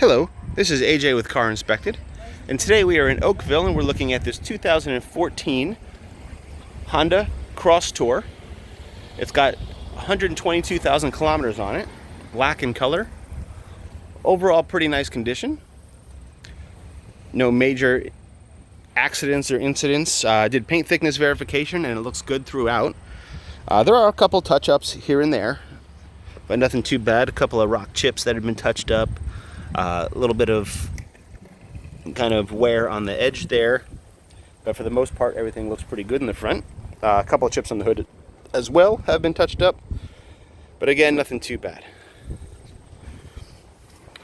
Hello, this is AJ with Car Inspected, and today we are in Oakville and we're looking at this 2014 Honda Crosstour. It's got 122,000 kilometers on it, black in color. Overall pretty nice condition. No major accidents or incidents. Did paint thickness verification and it looks good throughout. There are a couple touch-ups here and there, but nothing too bad. A couple of rock chips that have been touched up. A little bit of kind of wear on the edge there, but for the most part everything looks pretty good in the front. A couple of chips on the hood as well have been touched up, but again, nothing too bad.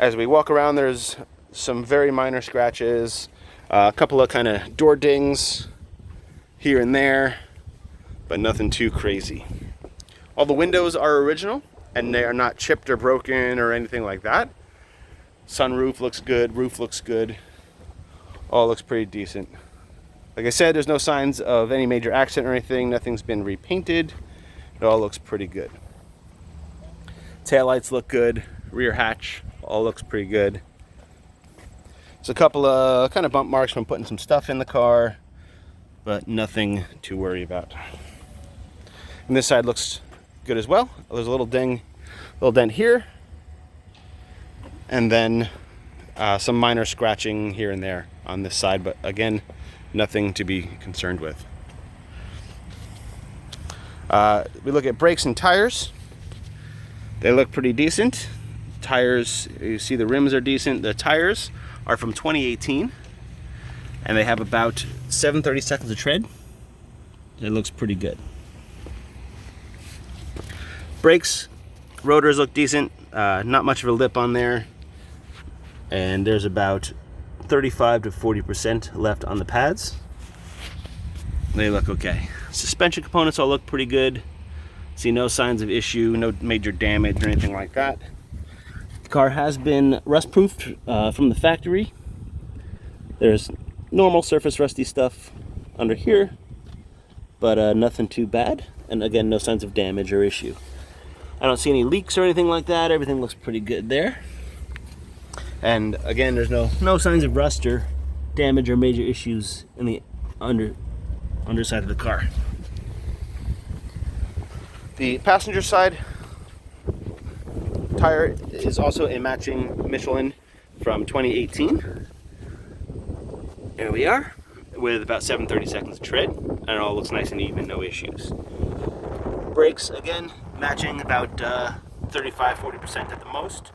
As we walk around, there's some very minor scratches, a couple of kind of door dings here and there, but nothing too crazy. All the windows are original and they are not chipped or broken or anything like that. Sunroof looks good, roof looks good, all looks pretty decent. Like I said, there's no signs of any major accident or anything, nothing's been repainted, it all looks pretty good. Taillights look good, rear hatch all looks pretty good. There's a couple of kind of bump marks from putting some stuff in the car, but nothing to worry about. And this side looks good as well. There's a little dent here, and then some minor scratching here and there on this side, but again, nothing to be concerned with. We look at brakes and tires. They look pretty decent. Tires, you see the rims are decent. The tires are from 2018 and they have about 7/32 of tread. It looks pretty good. Brakes, rotors look decent. Not much of a lip on there. And there's about 35 to 40% left on the pads. They look okay. Suspension components all look pretty good. See no signs of issue, no major damage or anything like that. The car has been rust-proofed from the factory. There's normal surface rusty stuff under here, but nothing too bad. And again, no signs of damage or issue. I don't see any leaks or anything like that. Everything looks pretty good there. And again, there's no signs of rust or damage or major issues in the underside of the car. The passenger side tire is also a matching Michelin from 2018. There we are, with about 7/32 of tread, and it all looks nice and even, no issues. Brakes, again, matching about 35-40% at the most.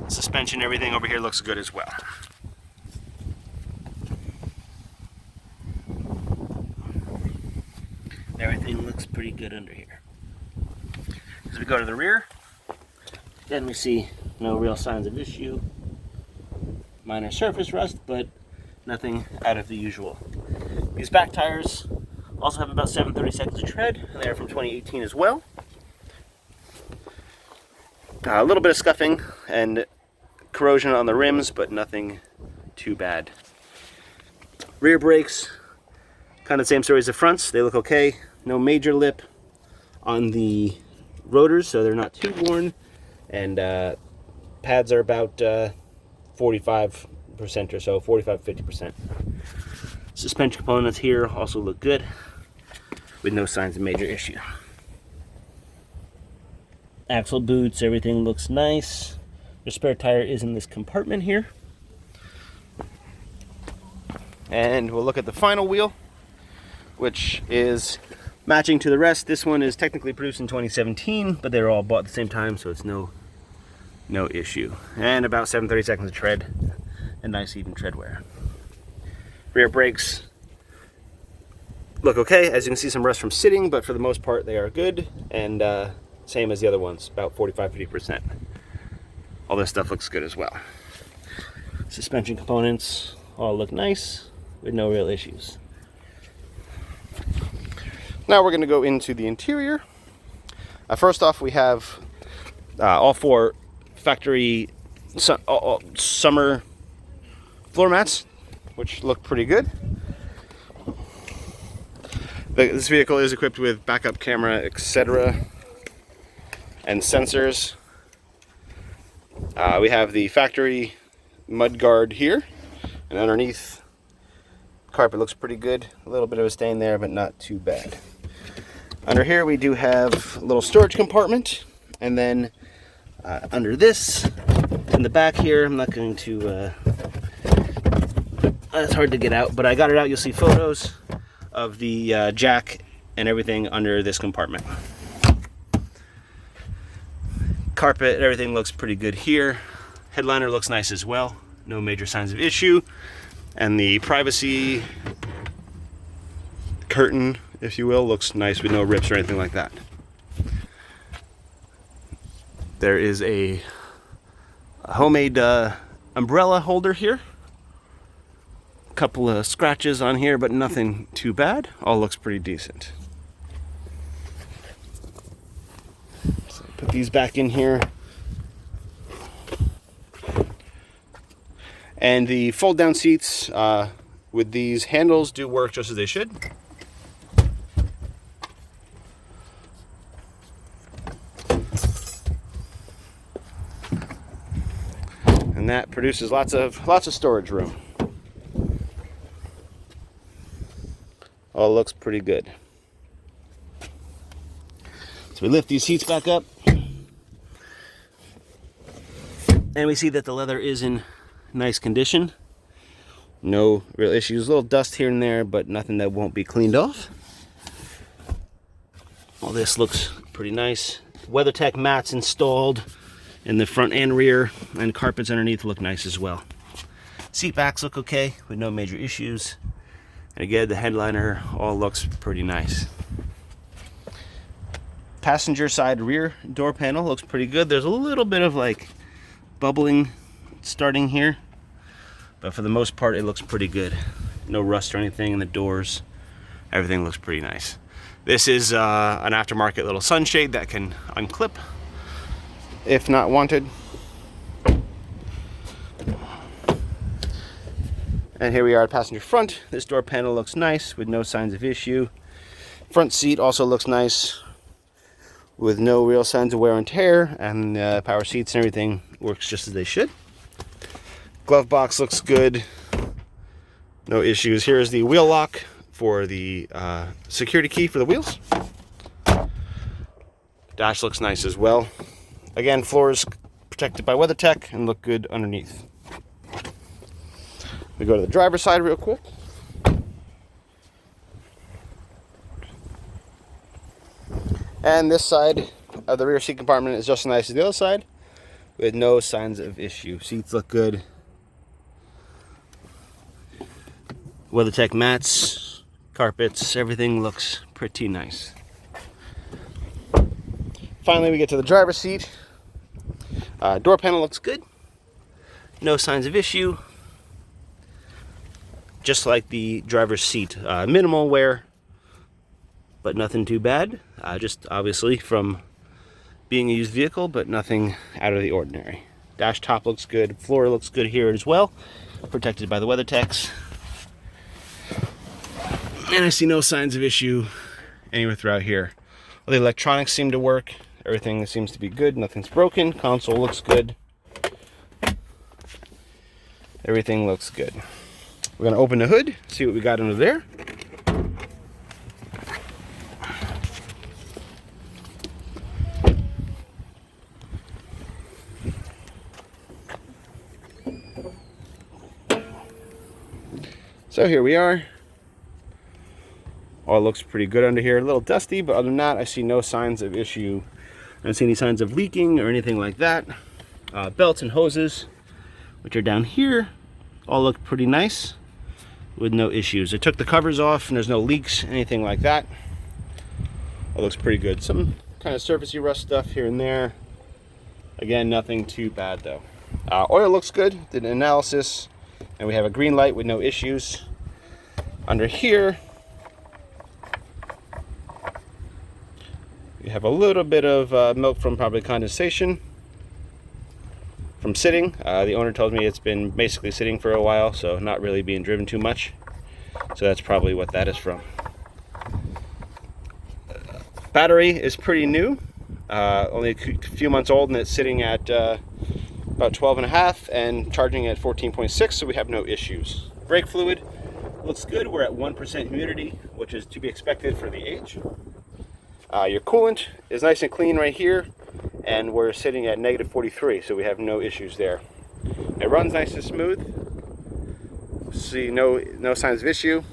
Suspension, everything over here looks good as well. Everything looks pretty good under here. As we go to the rear, then we see no real signs of issue. Minor surface rust, but nothing out of the usual. These back tires also have about 7/32 of tread, and they're from 2018 as well. A little bit of scuffing and corrosion on the rims, but nothing too bad. Rear brakes, kind of the same story as the fronts. They look okay. No major lip on the rotors, so they're not too worn. And pads are about 45% or so, 45-50%. Suspension components here also look good, with no signs of major issue. Axle boots, everything looks nice. The spare tire is in this compartment here. And we'll look at the final wheel, which is matching to the rest. This one is technically produced in 2017, but they were all bought at the same time, so it's no issue. And about 7/32 of tread, and nice even tread wear. Rear brakes look okay. As you can see, some rust from sitting, but for the most part they are good, and same as the other ones, about 45-50%. All this stuff looks good as well. Suspension components all look nice with no real issues. Now we're going to go into the interior. First off, we have all four factory summer floor mats, which look pretty good. This vehicle is equipped with backup camera, etc., and sensors. We have the factory mud guard here, and underneath, carpet looks pretty good. A little bit of a stain there, but not too bad. Under here we do have a little storage compartment, and then under this, in the back here, I'm not going to, it's hard to get out, but I got it out. You'll see photos of the jack and everything under this compartment. Carpet, everything looks pretty good here. Headliner looks nice as well. No major signs of issue. And the privacy curtain, if you will, looks nice with no rips or anything like that. There is a homemade umbrella holder here. A couple of scratches on here, but nothing too bad. All looks pretty decent. So put these back in here. And the fold down seats with these handles do work just as they should. And that produces lots of storage room. All looks pretty good. So we lift these seats back up, and we see that the leather is in nice condition. No real issues. A little dust here and there, but nothing that won't be cleaned off. All this looks pretty nice. WeatherTech mats installed in the front and rear, and carpets underneath look nice as well. Seat backs look okay with no major issues. And again, the headliner all looks pretty nice. Passenger side rear door panel looks pretty good. There's a little bit of like bubbling starting here, but for the most part it looks pretty good. No rust or anything in the doors. Everything looks pretty nice. This is an aftermarket little sunshade that can unclip if not wanted. And here we are at passenger front. This door panel looks nice with no signs of issue. Front seat also looks nice with no real signs of wear and tear, and power seats and everything works just as they should. Glove box looks good. No issues. Here's the wheel lock for the security key for the wheels. Dash looks nice as well. Again, floors protected by WeatherTech and look good underneath. We go to the driver's side real quick. And this side of the rear seat compartment is just as nice as the other side, with no signs of issue. Seats look good. WeatherTech mats, carpets, everything looks pretty nice. Finally, we get to the driver's seat. Door panel looks good. No signs of issue. Just like the driver's seat. Minimal wear, but nothing too bad. Just obviously from being a used vehicle, but nothing out of the ordinary. Dash top looks good. Floor looks good here as well. Protected by the WeatherTechs. And I see no signs of issue anywhere throughout here. Well, the electronics seem to work. Everything seems to be good. Nothing's broken. Console looks good. Everything looks good. We're going to open the hood, see what we got under there. So here we are. All looks pretty good under here. A little dusty, but other than that, I see no signs of issue. I don't see any signs of leaking or anything like that. Belts and hoses, which are down here, all look pretty nice with no issues. I took the covers off and there's no leaks, anything like that. It looks pretty good. Some kind of surfacey rust stuff here and there. Again, nothing too bad though. Oil looks good. Did an analysis, and we have a green light with no issues. Under here, we have a little bit of milk from probably condensation from sitting. The owner told me it's been basically sitting for a while, so not really being driven too much. So that's probably what that is from. Battery is pretty new, only a few months old, and it's sitting at about 12.5 and charging at 14.6, so we have no issues. Brake fluid looks good. We're at 1% humidity, which is to be expected for the age. Your coolant is nice and clean right here, and we're sitting at negative 43, so we have no issues there. It runs nice and smooth. See no signs of issue.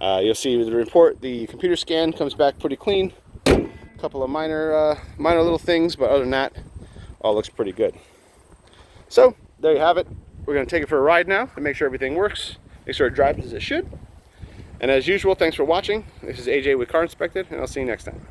You'll see the report, the computer scan comes back pretty clean. A couple of minor little things, but other than that, all looks pretty good. So there you have it. We're going to take it for a ride now to make sure everything works, make sure it drives as it should. And as usual, thanks for watching. This is AJ with Car Inspected, and I'll see you next time.